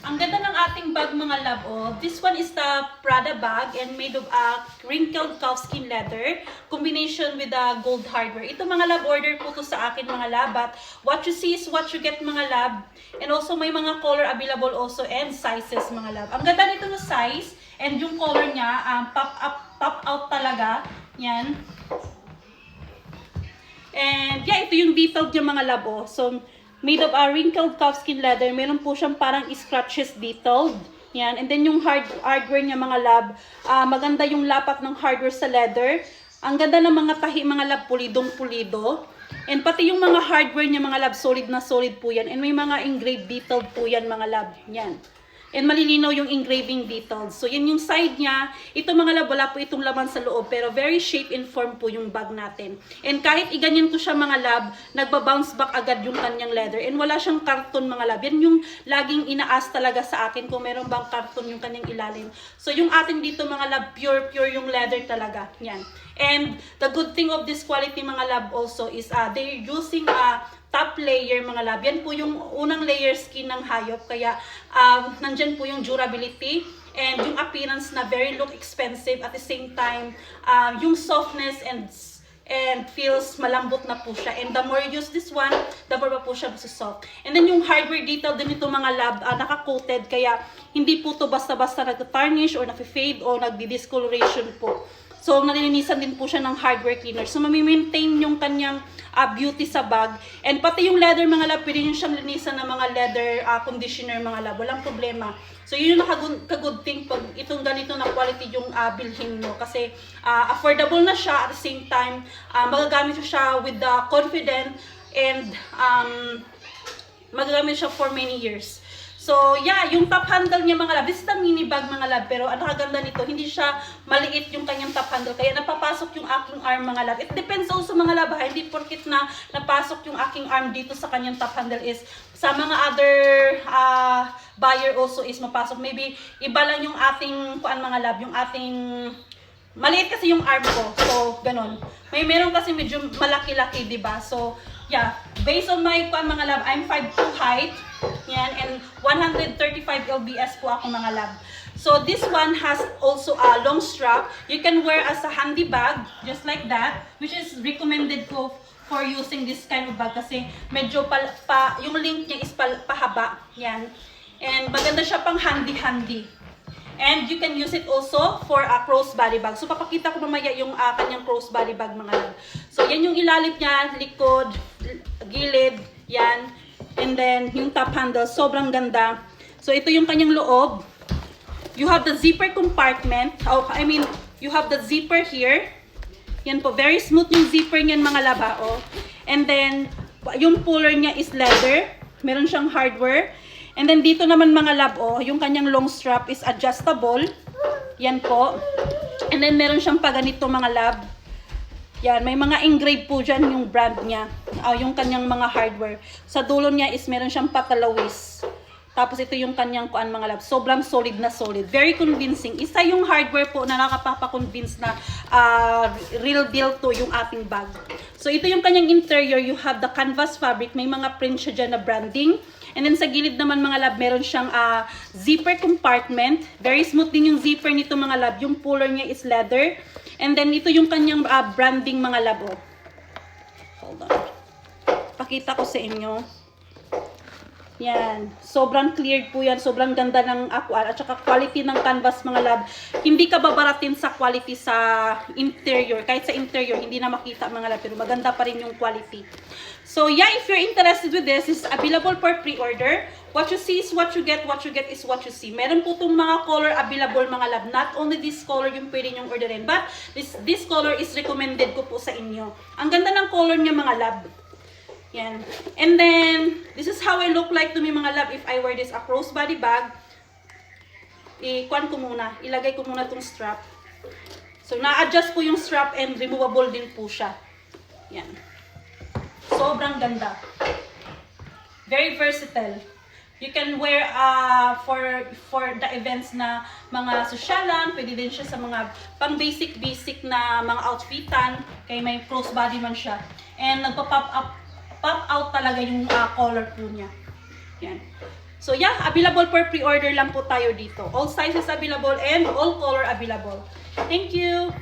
Ang ganda ng ating bag mga love, oh. This one is the Prada bag and made of wrinkled calfskin leather combination with the gold hardware. Ito mga love, order po to sa akin mga love, but what you see is what you get mga love. And also may mga color available also and sizes mga love. Ang ganda nito ng size and yung color niya, pop out talaga. Yan. And yeah, ito yung detailed niya mga love, oh. So, made of wrinkled calfskin leather. Meron po siyang parang scratches detailed. Yan. And then yung hardware niya mga lab, maganda yung lapat ng hardware sa leather. Ang ganda ng mga tahi mga lab, pulidong pulido. And pati yung mga hardware niya mga lab, solid na solid po yan. And may mga engraved detailed po yan mga lab. Yan. And malilinaw yung engraving details. So, yan yung side niya. Ito mga lab, wala po itong laman sa loob. Pero very shape and form po yung bag natin. And kahit iganyan ko siya mga lab, nagba-bounce back agad yung kanyang leather. And wala siyang karton mga lab. Yan yung laging inaas talaga sa akin kung meron bang karton yung kanyang ilalim. So, yung atin dito mga lab, pure yung leather talaga. Yan. And the good thing of this quality mga lab also is they're using top layer mga lab. Yan po yung unang layer skin ng hayop. Kaya nandyan po yung durability and yung appearance na very look expensive at the same time yung softness and feels malambot na po siya. And the more you use this one, the more pa po siya soft. And then yung hardware detail din ito mga lab, naka-coated kaya hindi po to basta-basta nag-tarnish or nag-fade o nagdi-discoloration po. So, nalilinisan din po siya ng hardware cleaner. So, mamimaintain yung kanyang beauty sa bag. And pati yung leather mga lab, pwede nyo siyang linisan ng mga leather conditioner mga lab. Walang problema. So, yun yung ka-good thing pag itong ganito na quality yung bilhin mo. Kasi affordable na siya at the same time, magagamit siya with the confident and magagamit siya for many years. So, yeah, yung top handle niya mga lab, this is the mini bag mga lab, pero ang nakaganda nito, hindi siya maliit yung kanyang top handle, kaya napapasok yung aking arm mga lab. It depends also mga lab, hindi porkit na napasok yung aking arm dito sa kanyang top handle is, sa mga other buyer also is mapasok. Maybe, iba lang yung ating, mga lab, yung ating, maliit kasi yung arm ko, so, ganun. Meron kasi medyo malaki-laki, diba? So, yeah, based on my mga lab, I'm 5'2" height. Yan, and 135 lbs po ako mga lab. So this one has also a long strap. You can wear as a handy bag, just like that, which is recommended ko for using this kind of bag kasi medyo yung length niya is pahaba. Yan. And maganda siya pang handy-handy. And you can use it also for a crossbody bag. So papakita ko mamaya yung kanyang crossbody bag mga lab. So yan yung ilalim niya, likod, gilid, yan. And then, yung top handle, sobrang ganda. So, ito yung kanyang loob. You have the zipper compartment. You have the zipper here. Yan po, very smooth yung zipper niyan mga laba. Oh. And then, yung puller niya is leather. Meron siyang hardware. And then, dito naman mga lab, oh, yung kanyang long strap is adjustable. Yan po. And then, meron siyang paganito mga lab. Yan, may mga engraved po dyan yung brand niya. Yung kanyang mga hardware. Sa dulo niya is meron siyang patalawis. Tapos ito yung kanyang mga lab. Sobrang solid na solid. Very convincing. Isa yung hardware po na nakapapa-convince na real deal to yung ating bag. So ito yung kanyang interior. You have the canvas fabric. May mga print siya dyan na branding. And then sa gilid naman mga lab, meron siyang zipper compartment. Very smooth din yung zipper nito mga lab. Yung puller niya is leather. And then ito yung kanyang branding mga lab. Oh. Hold on. Pakita ko sa inyo. Yan. Sobrang cleared po yan. Sobrang ganda ng aqua. At saka quality ng canvas mga lab. Hindi ka babaratin sa quality sa interior. Kahit sa interior, hindi na makita mga lab. Pero maganda pa rin yung quality. So yeah, if you're interested with this, it's available for pre-order. What you see is what you get. What you get is what you see. Meron po itong mga color available mga lab. Not only this color yung pwede nyong orderin. But this color is recommended ko po sa inyo. Ang ganda ng color niya mga lab. Yan. And then, this is how I look like to me mga lab if I wear this a crossbody bag. I-kuan ko muna. Ilagay ko muna itong strap. So, na-adjust po yung strap and removable din po siya. Yan. Sobrang ganda. Very versatile. You can wear for the events na mga sosyalan, pwede din siya sa mga pang basic na mga outfitan, kaya may crossbody man siya. And nagpa-pop out talaga yung color po niya. Yan. So yeah, available for pre-order lang po tayo dito. All sizes available and all color available. Thank you!